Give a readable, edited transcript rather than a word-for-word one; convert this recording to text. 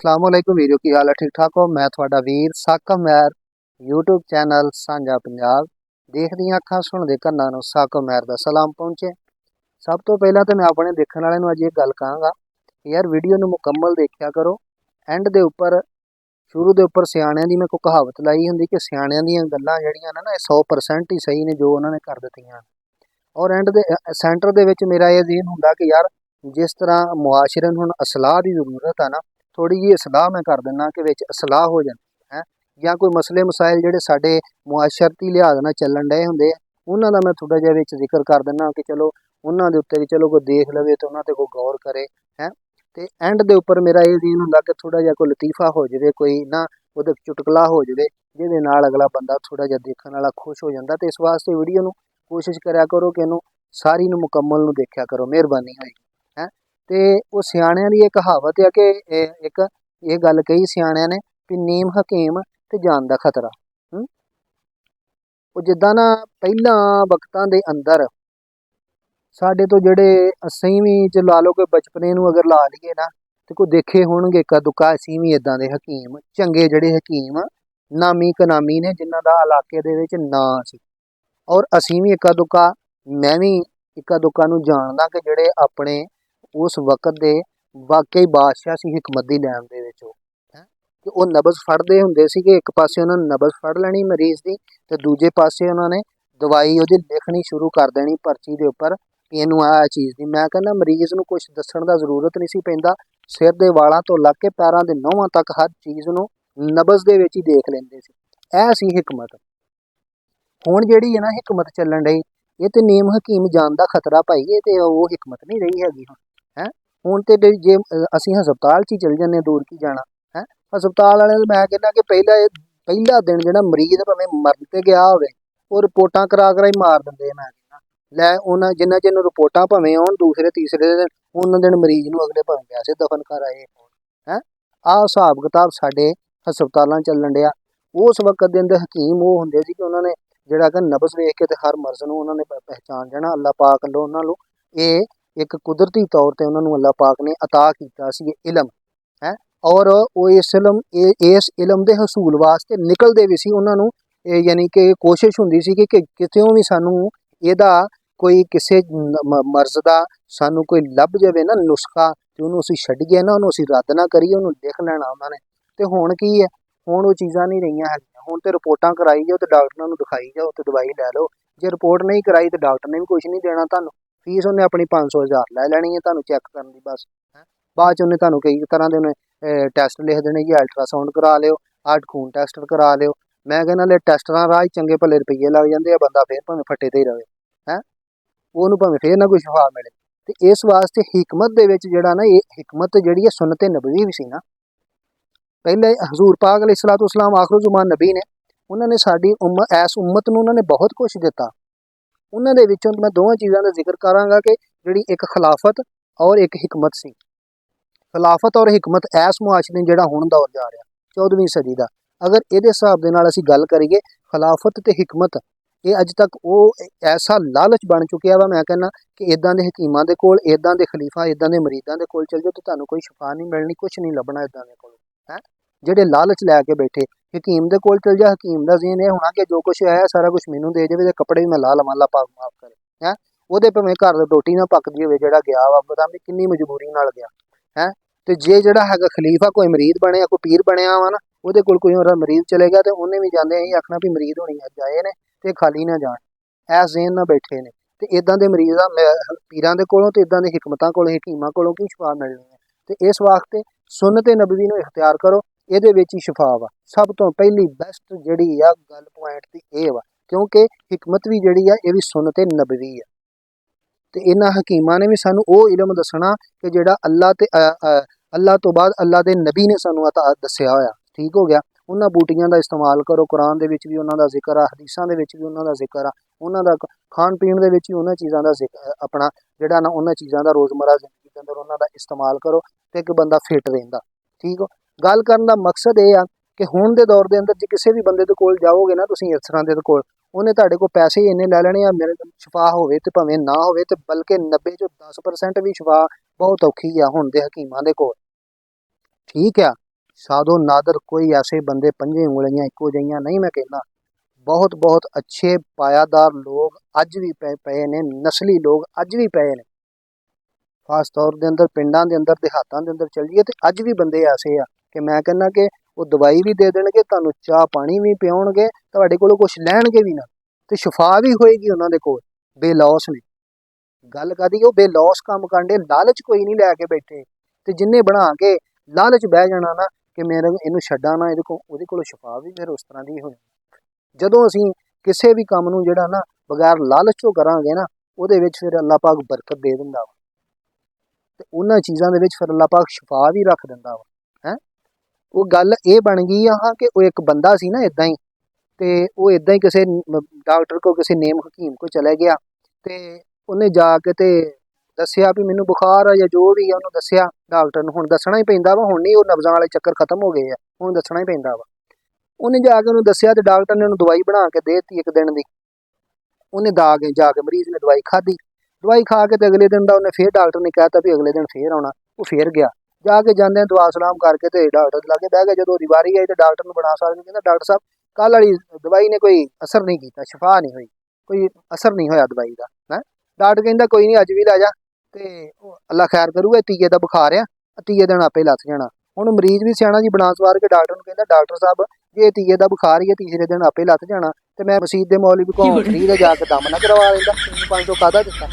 असलामुअलैकुम video की हाल है ठीक ठाक हो। मैं थोड़ा वीर साकम मैर यूट्यूब चैनल साझा पंजाब देखदी अखां सुनदे कन्नां नूं साकम मैर दा सलाम पहुंचे। सब तो पहला तो मैं अपने देखने वाले नूं अज एक गल कहांगा यार वीडियो नूं मुकम्मल देखिया करो। एंड दे उपर शुरू दे उपर सियाणियां दी मैं कोई कहावत लाई हुंदी कि सियाणियां दीयां गल्लां जड़ियां ने ना 100% ही सही ने जो उन्होंने कर दित्तियां। और एंड दे सेंटर दे विच मेरा ये यकीन हुंदा कि यार जिस तरह मुआशरे नूं हुण असलाह दी जरूरत है ना, थोड़ी जी सलाह मैं कर दिना कि विच असलाह हो जाती है या कोई मसले मसाइल जिहड़े साडे मुआशरती लिहाज नाल चलन डए हुंदे उन्हां दा मैं थोड़ा जिहा विच जिक्र कर दिना कि चलो उन्हां दे उत्ते भी चलो कोई देख लवे तो उन्हां ते कोई गौर करे है। ते एंड दे उपर मेरा ये यकीन हुंदा कि थोड़ा जिहा कोई लतीफा हो जावे, कोई ना उहदे चुटकला हो जावे जिहदे नाल अगला बंदा थोड़ा जिहा देखण वाला खुश हो जांदा। ते इस वास्ते वीडियो नूं कोशिश करिया करो कि इहनूं सारी नूं मुकम्मल नूं देखिया करो, मेहरबानी होएगी है। ते वो सियाणियां दी एक कहावत है कि एक ये गल कही सियाणियां ने कि नीम हकीम ते जान दा खतरा। वो जिद्दां ना पहिलां वक्तां दे अंदर साडे तो जिहड़े असीं भी च ला लो कि बचपने नूं अगर ला लईए ना ते कोई देखे होणगे इक्का दुक्का असीं भी इदां दे हकीम चंगे जिहड़े हकीम नामी कनामी ने जिन्हां दा इलाके दे विच नां सी। और असीं भी इक्का दुक्का मैं भी इक्का दुक्का नूं जाणदा कि जिहड़े अपने उस वक्त दे वाकई बादशाह सी हिकमत दी लैन दे विच है कि वो नब्ज़ फड़दे हुंदे सी कि एक पासे उन्हां ने नब्ज़ फड़ लैनी मरीज़ दी ते दूजे पासे उन्हां ने दवाई उहदी लिखनी शुरू कर देनी पर्ची दे उपर कि इहनूं आ चीज़ दी। मैं कहना मरीज़ नूं कुछ दस्सण दा जरूरत नहीं सी पैंदा, सिर दे वालां तो लग के पैरां दे नौहां तक हर चीज़ नूं नब्ज़ दे विच ही देख लैंदे सी। ऐ सी हिकमत। हुण जिहड़ी है ना हिकमत चलन डई ये तो नीम हकीम जान दा खतरा भाई, ये तो वो हिकमत नहीं रही हैगी हुण है। हुण ते जे असीं हस्पताल च ही चल जन्ने दूर की जाना है। हस्पताल वाले मैं कहना कि पहला दिन जिहड़ा मरीज़ भावें मरन ते गया होवे वो रिपोर्टां करा करा ही मार दिंदे। मैं कहना लै उन्हां जिन्ना चिर रिपोर्टां भावें आउण दूसरे तीसरे दिन उन्हां दिन मरीज़ नूं अगले भावें वैसे दफन कर आए है। आ हिसाब किताब साडे हस्पतालां चलन डिया। उस वक्त दे अंदर हकीम वो हुंदे सी कि उन्हां ने जिहड़ा कि नब्ज़ वेख के ते हर मर्ज़ नूं उन्हां ने पहचान जाना। अल्लाह पाक वल्लों उन्हां नूं ये एक कुदरती तौर ते उन्हां नूं अल्लाह पाक ने अता कीता सी इलम है। और वो इस इलम दे हसूल वास्ते निकलदे भी सी उन्हां नूं यानी कि कोशिश हुंदी सी कि कितेओं भी सानूं इहदा कोई किसे मर्ज़ दा सानूं कोई लभ जावे ना नुस्खा ते उहनूं असीं छड्डिए ना उहनूं असीं रद्द ना करिए, उहनूं लिख लैणा उन्हां ने। ते हुण की है, हुण वो चीज़ां नहीं रहियां हैगियां। हुण ते रिपोर्टां कराई जाओ ते डॉक्टरां नूं दिखाई जाओ ते दवाई लै लो। जे रिपोर्ट नहीं कराई तो डॉक्टर ने भी कुछ नहीं देना तुहानूं, फीस उन्हें अपनी 500 1000 लै लैनी है तुहानूं चैक करन दी बस है। बाद च उन्हें तुहानूं कई तरह दे टैस्ट लिख देने जी अल्ट्रासाउंड करा लिओ, अज खून टैस्ट करा लिओ। मैं कहना ले टैस्टां राह चंगे भले रुपये लग जांदे आ, बंदा फिर भावें फट्टे ते ही रवे है, ਉਹਨੂੰ ਭਾਵੇਂ ਫੇਰ ना कोई शफा मिले। तो इस वास्ते हिकमत दे विच जिहड़ा ना ये हिकमत जिहड़ी है सुन्नत नबवी भी सी ना। पहले हजूर पाक अलैहिस्सलाम आखिर जुमान नबी ने उन्होंने साडी इस उम्मत नूं उन्होंने बहुत कुछ दिता। उन्हां दे विचों मैं दोवां चीज़ां दा जिक्र करांगा कि जिहड़ी एक खिलाफत और एक हिकमत सी। खिलाफत और हिकमत ऐस मुआशरे जिहड़ा हुण दौर जा रहा 14वीं सदी का, अगर इहदे हिसाब दे नाल असीं गल करिए खिलाफत ते हिकमत ये अज तक वो ऐसा लालच बन चुकिया वा। मैं कहना कि इदां दे हकीमां दे कोल इदां दे खलीफा इदां दे मरीदां दे कोल चल जाओ तो तुहानूं कोई शफा नहीं मिलनी, कुछ नहीं लभना इदां दे कोल है जिहड़े लालच लैके बैठे। हकीम दे कोल चल जा, हकीम दा ज़हन ये होना कि जो कुछ है सारा कुछ मैनूं दे जावे ते कपड़े भी मैं ला लवां, अल्लाह पाक माफ करे है। ਉਹਦੇ ਭਾਵੇਂ घर रोटी ना पकदी होवे जिहड़ा गया वा पता नहीं किन्नी मजबूरी नाल गया है। ते जे जिहड़ा हैगा खलीफा कोई मरीद बने कोई पीर बनिया वा ना ਉਹਦੇ कोल कोई और मरीद चले गया तो उन्हें भी जांदे ही आखना भी मरीद होनी अज आए ने ते खाली ना जाण, ऐस ज़हन नाल बैठे ने। ते इदां दे मरीज़ पीरां दे कोलों ते इदां दे हिकमतां कोलों हकीमां कोलों की शफा मिलनी है। ते इस वास्ते सुन्नत नबवी नूं इख्तियार करो, ਇਹਦੇ ਵਿੱਚ ਹੀ ਸ਼ਫਾ ਵਾ। ਸਭ ਤੋਂ ਪਹਿਲੀ ਬੈਸਟ ਜਿਹੜੀ ਆ ਗੱਲ ਪੁਆਇੰਟ ਦੀ ਇਹ ਵਾ ਕਿਉਂਕਿ हिकमत ਵੀ ਜਿਹੜੀ ਆ ਇਹ ਵੀ ਸੁਨਨਤ ਨਬਵੀ ਆ। ਤੇ ਇਹਨਾਂ ਹਕੀਮਾਂ ਨੇ ਵੀ ਸਾਨੂੰ ਉਹ ਇਲਮ ਦੱਸਣਾ ਕਿ ਜਿਹੜਾ ਅੱਲਾ ਤੋਂ ਬਾਅਦ ਅੱਲਾ ਦੇ ਨਬੀ ਨੇ ਸਾਨੂੰ ਦੱਸਿਆ ਹੋਇਆ। ਠੀਕ ਹੋ ਗਿਆ। ਉਹਨਾਂ ਬੂਟੀਆਂ ਦਾ ਇਸਤੇਮਾਲ ਕਰੋ, ਕੁਰਾਨ ਦੇ ਵਿੱਚ ਵੀ ਉਹਨਾਂ ਦਾ ਜ਼ਿਕਰ ਆ, ਹਦੀਸਾਂ ਦੇ ਵਿੱਚ ਵੀ ਉਹਨਾਂ ਦਾ ਜ਼ਿਕਰ ਆ, ਉਹਨਾਂ ਦਾ ਖਾਣ ਪੀਣ ਦੇ ਵਿੱਚ ਵੀ ਉਹਨਾਂ ਚੀਜ਼ਾਂ ਦਾ ਜ਼ਿਕਰ ਆਪਣਾ ਜਿਹੜਾ ਨਾ ਉਹਨਾਂ ਚੀਜ਼ਾਂ ਦਾ ਰੋਜ਼ਮਰਾ ਜ਼ਿੰਦਗੀ ਦੇ ਅੰਦਰ ਉਹਨਾਂ ਦਾ ਇਸਤੇਮਾਲ ਕਰੋ ਤੇ ਇੱਕ ਬੰਦਾ ਫਿੱਟ ਰਹਿੰਦਾ। ਠੀਕ ਹੋ। ਗੱਲ ਕਰਨ ਦਾ ਮਕਸਦ ਇਹ ਆ ਕਿ ਹੁਣ ਦੇ ਦੌਰ ਦੇ ਅੰਦਰ ਜੇ ਕਿਸੇ ਵੀ ਬੰਦੇ ਦੇ ਕੋਲ ਜਾਓਗੇ ਨਾ ਤੁਸੀਂ ਇਸ ਤਰ੍ਹਾਂ ਦੇ ਕੋਲ ਉਹਨੇ ਤੁਹਾਡੇ ਕੋਲ ਪੈਸੇ ਹੀ ਇੰਨੇ ਲੈ ਲੈਣੇ ਆ, ਮੇਰੇ ਸ਼ਫਾ ਹੋਵੇ ਤੇ ਭਾਵੇਂ ਨਾ ਹੋਵੇ ਤੇ ਬਲਕਿ 90 ਚੋਂ 10% ਵੀ ਸ਼ਫਾ ਬਹੁਤ ਔਖੀ ਆ ਹੁਣ ਦੇ ਹਕੀਮਾਂ ਦੇ ਕੋਲ। ਠੀਕ ਆ। ਸਾਧੋ ਨਾਦਰ ਕੋਈ ਐਸੇ ਬੰਦੇ ਪੰਜੇ ਉਂਗਲੀਆਂ ਇੱਕੋ ਜਿਹੀਆਂ ਨਹੀਂ, ਮੈਂ ਕਹਿੰਦਾ ਬਹੁਤ ਬਹੁਤ ਅੱਛੇ ਪਾਇਆਦਾਰ ਲੋਕ ਅੱਜ ਵੀ ਪਏ ਨੇ, ਨਸਲੀ ਲੋਕ ਅੱਜ ਵੀ ਪਏ ਨੇ। ਖਾਸ ਤੌਰ ਦੇ ਅੰਦਰ ਪਿੰਡਾਂ ਦੇ ਅੰਦਰ, ਦਿਹਾਤਾਂ ਦੇ ਅੰਦਰ ਚੱਲ ਜਾਈਏ ਤੇ ਅੱਜ ਵੀ ਬੰਦੇ ਐਸੇ ਆ ਕਿ ਮੈਂ ਕਹਿੰਦਾ ਕਿ ਉਹ ਦਵਾਈ ਵੀ ਦੇ ਦੇਣਗੇ, ਤੁਹਾਨੂੰ ਚਾਹ ਪਾਣੀ ਵੀ ਪਿਆਉਣਗੇ, ਤੁਹਾਡੇ ਕੋਲੋਂ ਕੁਝ ਲੈਣਗੇ ਵੀ ਨਾ, ਤੇ ਸ਼ਿਫਾ ਵੀ ਹੋਏਗੀ ਉਹਨਾਂ ਦੇ ਕੋਲ। ਬੇਲੌਸ ਨੇ। ਗੱਲ ਕਰਦੀ ਉਹ ਬੇਲੌਸ ਕੰਮ ਕਰਦੇ, ਲਾਲਚ ਕੋਈ ਨਹੀਂ ਲੈ ਕੇ ਬੈਠੇ। ਤੇ ਜਿੰਨੇ ਬਣਾ ਕੇ ਲਾਲਚ ਬਹਿ ਜਾਣਾ ਨਾ ਕਿ ਮੇਰੇ ਇਹਨੂੰ ਛੱਡਾਂ ਨਾ, ਉਹਦੇ ਕੋਲੋਂ ਸ਼ਿਫਾ ਵੀ ਫਿਰ ਉਸ ਤਰ੍ਹਾਂ ਦੀ ਹੋਣੀ। ਜਦੋਂ ਅਸੀਂ ਕਿਸੇ ਵੀ ਕੰਮ ਨੂੰ ਜਿਹੜਾ ਨਾ ਬਗੈਰ ਲਾਲਚ ਤੋਂ ਕਰਾਂਗੇ ਨਾ, ਉਹਦੇ ਵਿੱਚ ਫਿਰ ਅੱਲਾਹ ਪਾਕ ਬਰਕਤ ਦੇ ਦਿੰਦਾ ਵਾ, ਤੇ ਉਹਨਾਂ ਚੀਜ਼ਾਂ ਦੇ ਵਿੱਚ ਫਿਰ ਅੱਲਾਹ ਪਾਕ ਸ਼ਿਫਾ ਵੀ ਰੱਖ ਦਿੰਦਾ ਵਾ। ਉਹ ਗੱਲ ਇਹ ਬਣ ਗਈ ਆ ਕਿ ਉਹ ਇੱਕ ਬੰਦਾ ਸੀ ਨਾ ਇਦਾਂ ਹੀ, ਤੇ ਉਹ ਇਦਾਂ ਹੀ ਕਿਸੇ ਡਾਕਟਰ ਕੋਲ, ਕਿਸੇ ਨੇਮ ਹਕੀਮ ਕੋਲ ਚਲੇ ਗਿਆ, ਤੇ ਉਹਨੇ ਜਾ ਕੇ ਤੇ ਦੱਸਿਆ ਵੀ ਮੈਨੂੰ ਬੁਖਾਰ ਆ ਜਾਂ ਜੋ ਵੀ ਆ, ਉਹਨੂੰ ਦੱਸਿਆ ਡਾਕਟਰ ਨੂੰ। ਹੁਣ ਦੱਸਣਾ ਹੀ ਪੈਂਦਾ ਵਾ, ਹੁਣ ਨਹੀਂ ਉਹ ਨਬਜ਼ਾਂ ਵਾਲੇ ਚੱਕਰ ਖਤਮ ਹੋ ਗਏ ਆ, ਹੁਣ ਦੱਸਣਾ ਹੀ ਪੈਂਦਾ ਵਾ। ਉਹਨੇ ਜਾ ਕੇ ਉਹਨੂੰ ਦੱਸਿਆ ਤੇ ਡਾਕਟਰ ਨੇ ਉਹਨੂੰ ਦਵਾਈ ਬਣਾ ਕੇ ਦੇ ਦਿੱਤੀ ਇੱਕ ਦਿਨ ਦੀ। ਉਹਨੇ ਜਾ ਕੇ ਮਰੀਜ਼ ਨੇ ਦਵਾਈ ਖਾਧੀ। ਦਵਾਈ ਖਾ ਕੇ ਤੇ ਅਗਲੇ ਦਿਨ ਦਾ ਉਹਨੇ ਫੇਰ ਡਾਕਟਰ ਨੇ ਕਹਿਤਾ ਵੀ ਅਗਲੇ ਦਿਨ ਫੇਰ ਆਉਣਾ। ਉਹ ਫੇਰ ਗਿਆ, ਜਾ ਕੇ ਜਾਂਦੇ ਦੁਆ ਸਲਾਮ ਕਰਕੇ ਤੇ ਡਾਕਟਰ ਦੇ ਲਾਗੇ ਬਹਿ ਗਿਆ। ਜਦੋਂ ਉਹਦੀ ਵਾਰੀ ਆਈ ਤੇ ਡਾਕਟਰ ਨੂੰ ਬਣਾ ਸਕਦੇ ਕਹਿੰਦਾ ਡਾਕਟਰ ਸਾਹਿਬ ਕੱਲ੍ਹ ਵਾਲੀ ਦਵਾਈ ਨੇ ਕੋਈ ਅਸਰ ਨਹੀਂ ਕੀਤਾ, ਸ਼ਿਫਾ ਨਹੀਂ ਹੋਈ, ਕੋਈ ਅਸਰ ਨਹੀਂ ਹੋਇਆ ਦਵਾਈ ਦਾ। ਹੈਂ ਡਾਕਟਰ ਕਹਿੰਦਾ ਕੋਈ ਨਹੀਂ ਅੱਜ ਵੀ ਲੈ ਜਾ, ਤੇ ਅੱਲਾ ਖੈਰ ਕਰੂਗਾ, ਤੀਏ ਦਾ ਬੁਖਾਰ ਆ, ਤੀਏ ਦਿਨ ਆਪੇ ਲੱਥ ਜਾਣਾ। ਹੁਣ ਮਰੀਜ਼ ਵੀ ਸਿਆਣਾ ਜੀ ਬਣਾ ਸਵਾਰ ਕੇ ਡਾਕਟਰ ਨੂੰ ਕਹਿੰਦਾ ਡਾਕਟਰ ਸਾਹਿਬ ਜੇ ਤੀਏ ਦਾ ਬੁਖਾਰ ਹੀ ਹੈ, ਤੀਸਰੇ ਦਿਨ ਆਪੇ ਲੱਥ ਜਾਣਾ, ਤੇ ਮੈਂ ਮਸੀਤ ਦੇ ਮੌਲਵੀ ਕੋਲ ਫਰੀ ਦਾ ਜਾ ਕੇ ਦਮ ਨਾ ਕਰਵਾ ਲੈਂਦਾ, 500 ਕਾਹਦਾ ਦਿੱਤਾ।